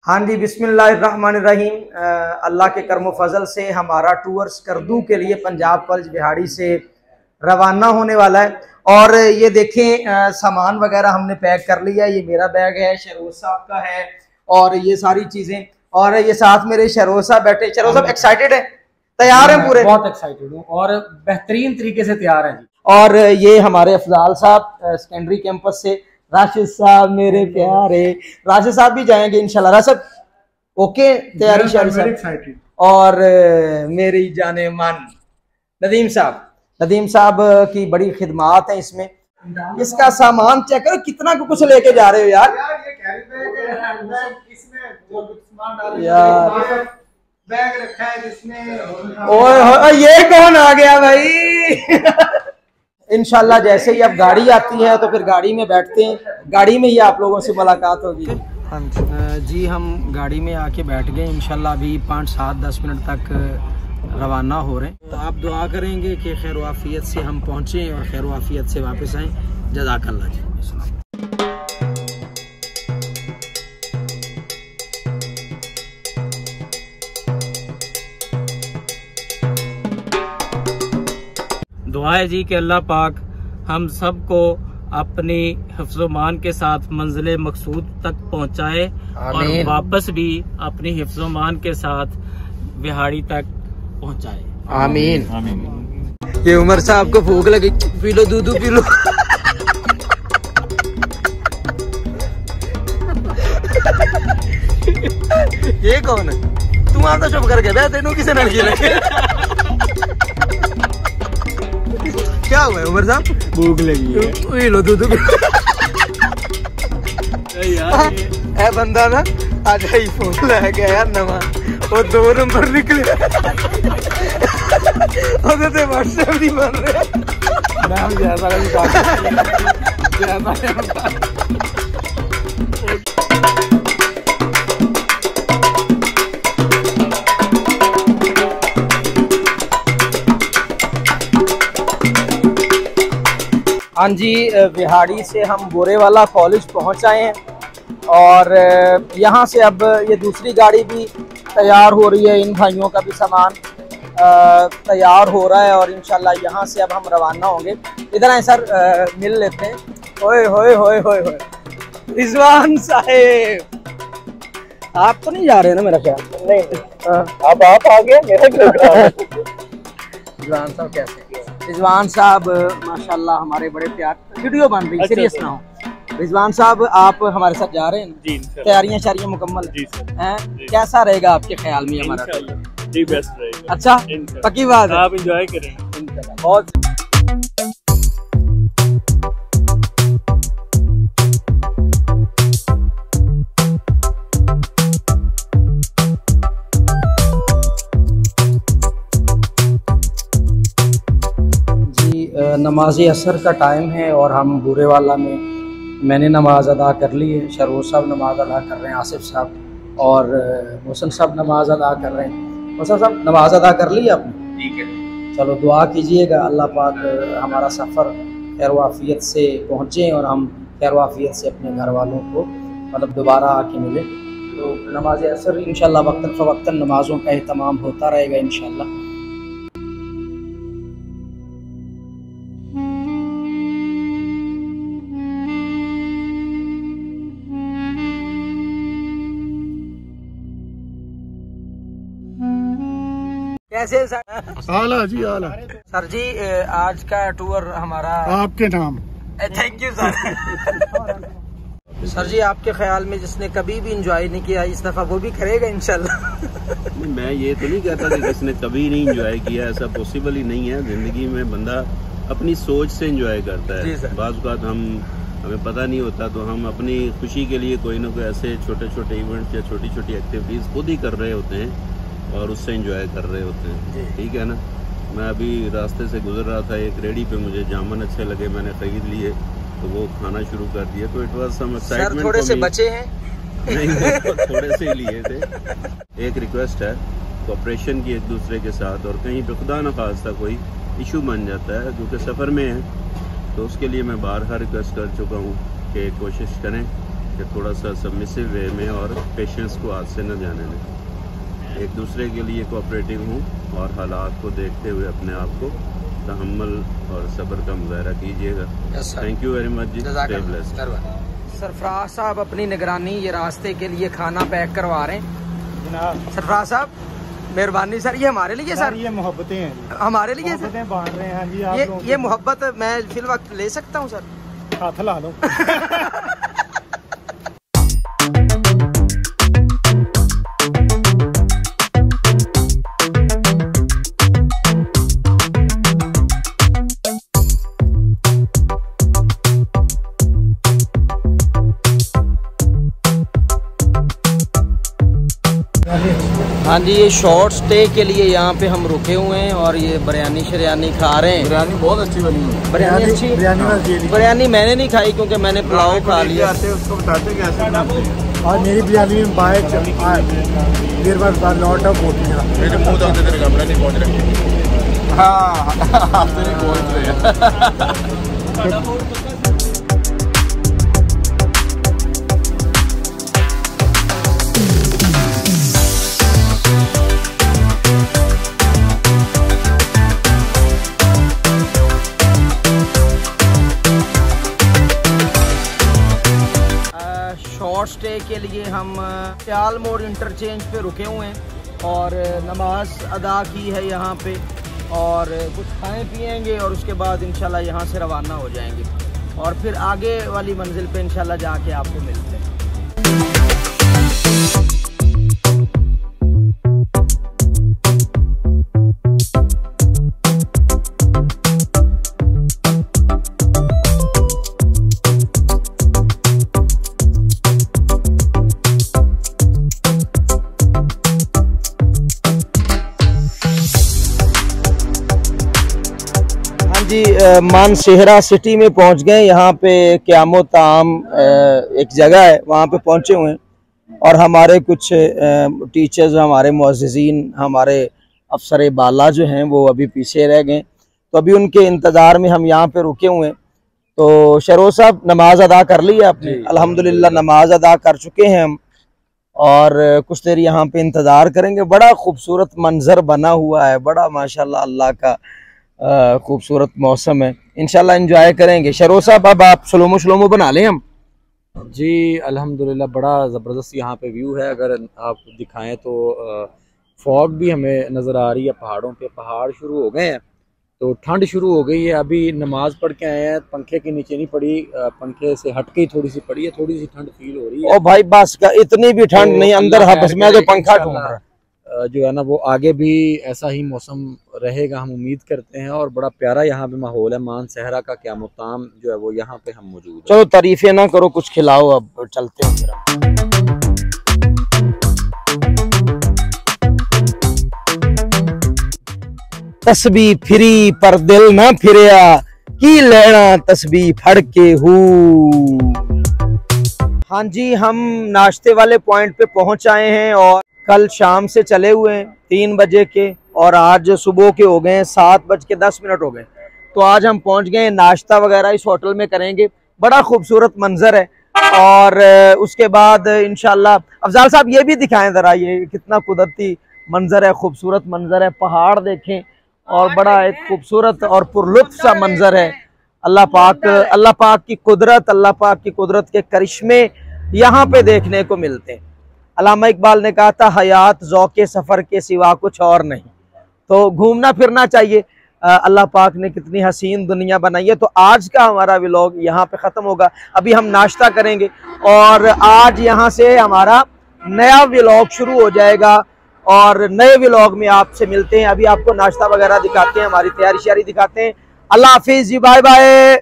हाँ जी, बिस्मिल्लाहिर्रहमानिर्रहीम। अल्लाह के करम फजल से हमारा टूर्स करदू के लिए पंजाब कॉलेज बिहाड़ी से रवाना होने वाला है। और ये देखें, सामान वगैरह हमने पैक कर लिया। ये मेरा बैग है, शहरोज साहब का है और ये सारी चीज़ें। और ये साथ मेरे शहरोज साहब बैठे। शहरोज साहब एक्साइटेड है, तैयार हैं पूरे? बहुत एक्साइटेड हूँ और बेहतरीन तरीके से तैयार हैं जी। और ये हमारे अफजाल साहब सेकेंडरी कैंपस से, राशिद साहब मेरे प्यारे, राशिद साहब भी जाएंगे इंशाल्लाह। राशिद ओके, तैयारी शायरी। और मेरी जाने मन नदीम साहब की बड़ी खिदमात है इसमें। इसका सामान चेक करो, कितना कुछ लेके जा रहे हो यार। यार बैग रखा है जिसमें। ओए ये कौन आ गया भाई। इंशाल्लाह जैसे ही अब गाड़ी आती है तो फिर गाड़ी में बैठते हैं, गाड़ी में ही आप लोगों से मुलाकात होगी। हाँ जी, हम गाड़ी में आके बैठ गए। इंशाल्लाह अभी 5-7-10 मिनट तक रवाना हो रहे हैं। तो आप दुआ करेंगे कि खैर वाफियत से हम पहुँचें और खैर वाफियत से वापस आएँ। जज़ाकल्लाह जी। दुआ है जी कि अल्लाह पाक हम सबको अपनी हिफ्ज़-ओ-मान के साथ मंजिल मकसूद तक पहुंचाए और वापस भी अपनी हिफ्ज़-ओ-मान के साथ बिहाड़ी तक पहुंचाए। आमीन आमीन। ये उमर साहब को भूख लगी, पी लो दूध पी लो। ये कौन है? तू आता चुप करके बैठ, तेनू किसे न लगे। क्या हुआ उमर साहब? भूख लगी है। पी लो दूध। ए बंदा ना आज ही फोन ले गया यार नवा, और 2 नंबर निकले। ते व्हाट्सएप नहीं बन रहे। हाँ जी, बिहाड़ी से हम बोरेवाला कॉलेज पहुँच आए हैं और यहाँ से अब ये दूसरी गाड़ी भी तैयार हो रही है। इन भाइयों का भी सामान तैयार हो रहा है और इंशाल्लाह यहाँ से अब हम रवाना होंगे। इधर आए सर, मिल लेते हैं। होए होए होए होए होए, रिजवान साहेब आप तो नहीं जा रहे ना मेरा ख्याल? नहीं, अब आप आ गए मेरा। रिजवान साहब कैसे? रिजवान साहब माशाल्लाह हमारे बड़े प्यार। वीडियो बन रही है, सीरियस ना हो। रिजवान साहब आप हमारे साथ जा रहे हैं जी? तैयारियां शारियां मुकम्मल हैं? कैसा रहेगा आपके ख्याल में हमारा? जी बेस्ट रहेगा। अच्छा, पक्की बात है, आप एंजॉय करेंगे बहुत। नमाज असर का टाइम है और हम बोरेवाला में, मैंने नमाज अदा कर ली है, शहरोज साहब नमाज अदा कर रहे हैं, आसिफ साहब और मोहसन साहब नमाज अदा कर रहे हैं। मोहसन साहब नमाज अदा कर ली आपने? ठीक है, चलो दुआ कीजिएगा अल्लाह पाक हमारा सफ़र खैर वाफियत से पहुँचे और हम खैर वाफियत से अपने घर वालों को मतलब दोबारा आके मिले। तो नमाज असर इंशाल्लाह वक्तन फ़वक्तन नमाज़ों का एहतमाम होता रहेगा इंशाल्लाह। कैसे सर? आला जी आला। सर जी आज का टूर हमारा आपके नाम। Thank you sir. सर जी आपके ख्याल में जिसने कभी भी एंजॉय नहीं किया इस दफा वो भी करेगा इंशाल्लाह? मैं ये तो नहीं कहता कि किसने कभी नहीं एंजॉय किया, ऐसा पॉसिबल ही नहीं है। जिंदगी में बंदा अपनी सोच से एंजॉय करता है। बाज़ औक़ात हमें पता नहीं होता तो हम अपनी खुशी के लिए कोई ना कोई ऐसे छोटे छोटे इवेंट्स या छोटी छोटी एक्टिविटीज़ खुद ही कर रहे होते हैं और उससे एंजॉय कर रहे होते हैं। ठीक है ना? मैं अभी रास्ते से गुजर रहा था, एक रेडी पे मुझे जामुन अच्छे लगे, मैंने खरीद लिए तो वो खाना शुरू कर दिया। तो इट वाज सम एक्साइटमेंट। थोड़े से बचे हैं? नहीं, थोड़े से ही लिए थे। एक रिक्वेस्ट है कोऑपरेशन की एक दूसरे के साथ, और कहीं पे खुदा न खास्ता कोई इशू बन जाता है क्योंकि सफ़र में है तो उसके लिए मैं बारहा रिक्वेस्ट कर चुका हूँ कि कोशिश करें कि थोड़ा सा सबमिसिव वे में और पेशेंस को हाथ से न जाने दें, एक दूसरे के लिए कोऑपरेटिव हूँ और हालात को देखते हुए अपने आप को तहम्मुल और सब्र का मुजाहरा कीजिएगा। थैंक यू वेरी मच जी। सरफराज साहब अपनी निगरानी ये रास्ते के लिए खाना पैक करवा रहे हैं जनाब। सरफराज साहब मेहरबानी सर, ये हमारे लिए सर, ये मोहब्बतें हैं, हमारे लिए मोहब्बतें बांट रहे हैं जी। ये मोहब्बत मैं फिल वक्त ले सकता हूँ सर? हाथ ला लो। हाँ जी, ये शॉर्ट स्टे के लिए यहाँ पे हम रुके हुए हैं और ये बिरयानी शरियानी खा रहे हैं। बिरयानी बहुत अच्छी बनी है। बिरयानी अच्छी, बिरयानी मैंने नहीं खाई क्योंकि मैंने पुलाव खा लिया। उसको बताते कैसे बनाते हैं। और मेरी बिरयानी में बाइक देर बाद लौट ऑफ बोटियाँ मेरे मुँह तक तेरे कमरे नहीं पहुँच रहे। हाँ आप तो नहीं पहुँच रहे। शॉर्ट स्टे के लिए हम प्याल मोड़ इंटरचेंज पे रुके हुए हैं और नमाज अदा की है यहाँ पे और कुछ खाएं पिएंगे और उसके बाद इंशाल्लाह यहाँ से रवाना हो जाएंगे और फिर आगे वाली मंजिल पे इंशाल्लाह जाके आपको मिलते हैं। जी मानसेहरा सिटी में पहुंच गए। यहाँ पे क़यामो ताम एक जगह है, वहाँ पे पहुँचे हुए हैं और हमारे कुछ टीचर्स, हमारे मुअज़्ज़िज़ीन, हमारे अफसर बाला जो हैं वो अभी पीछे रह गए, तो अभी उनके इंतज़ार में हम यहाँ पे रुके हुए हैं। तो शरोज साहब नमाज अदा कर ली है आपने? अल्हम्दुलिल्लाह नमाज अदा कर चुके हैं हम और कुछ देर यहाँ पे इंतज़ार करेंगे। बड़ा खूबसूरत मंज़र बना हुआ है, बड़ा माशाल्लाह अल्लाह का खूबसूरत मौसम है, इंशाल्लाह एंजॉय करेंगे। शरोज साहब अब आप स्लोमो बना लें हम जी। अल्हम्दुलिल्लाह बड़ा ज़बरदस्त यहाँ पे व्यू है, अगर आप दिखाएं तो फॉग भी हमें नज़र आ रही है पहाड़ों पे। पहाड़ शुरू हो गए हैं तो ठंड शुरू हो गई है। अभी नमाज पढ़ के आए हैं, पंखे के नीचे नहीं पड़ी, पंखे से हट के थोड़ी सी पड़ी है, थोड़ी सी ठंड फील हो रही है। ओ भाई बस का इतनी भी ठंड नहीं, अंदर बस मैं तो पंखा ढूंढ रहा जो है ना वो आगे भी ऐसा ही मौसम रहेगा हम उम्मीद करते हैं। और बड़ा प्यारा यहाँ पे माहौल है। मानसेहरा का क़यामो ताम जो है वो यहाँ पे हम मौजूद हैं। चलो तारीफें ना करो, कुछ खिलाओ, अब चलते हैं फिर। तस्बीह फिरी पर दिल ना फिरिया की लेना तस्बीह फड़ के हूँ। हाँ जी, हम नाश्ते वाले पॉइंट पे पहुंच आए हैं और कल शाम से चले हुए हैं 3 बजे के और आज सुबह के हो गए हैं 7:10 हो गए। तो आज हम पहुंच गए, नाश्ता वगैरह इस होटल में करेंगे। बड़ा खूबसूरत मंजर है और उसके बाद इंशाल्लाह अफजाल साहब ये भी दिखाएं ज़रा, ये कितना कुदरती मंजर है, खूबसूरत मंजर है। पहाड़ देखें और बड़ा एक खूबसूरत और पुरलुत्फ सा मंजर है। अल्लाह पाक की कुदरत, अल्लाह पाक की कुदरत के करिश्मे यहाँ पे देखने को मिलते हैं। अल्लामा इकबाल ने कहा था हयात ज़ौक़े सफ़र के सिवा कुछ और नहीं। तो घूमना फिरना चाहिए। अल्लाह पाक ने कितनी हसीन दुनिया बनाई है। तो आज का हमारा व्लॉग यहाँ पे ख़त्म होगा। अभी हम नाश्ता करेंगे और आज यहाँ से हमारा नया व्लॉग शुरू हो जाएगा और नए व्लॉग में आपसे मिलते हैं। अभी आपको नाश्ता वगैरह दिखाते हैं, हमारी तैयारी श्यारी दिखाते हैं। अल्लाह हाफिज़ जी, बाय बाय।